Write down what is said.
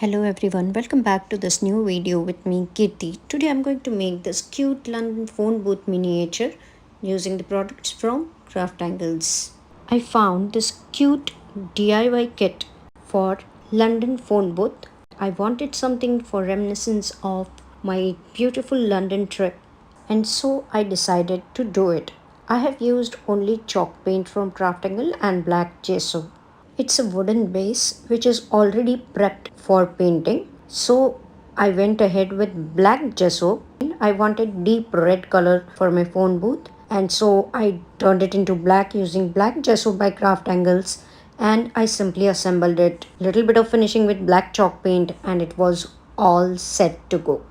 Hello everyone, welcome back to this new video with me Kirti. Today I'm going to make this cute London phone booth miniature using the products from CrafTangles. I found this cute DIY kit for London phone booth. I wanted something for reminiscence of my beautiful London trip, and so I decided to do it. I have used only chalk paint from CrafTangle and black gesso. It's a wooden base which is already prepped for painting. So I went ahead with black gesso. I wanted deep red color for my phone booth, and so I turned it into black using black gesso by CraftAngles, and I simply assembled it. Little bit of finishing with black chalk paint and it was all set to go.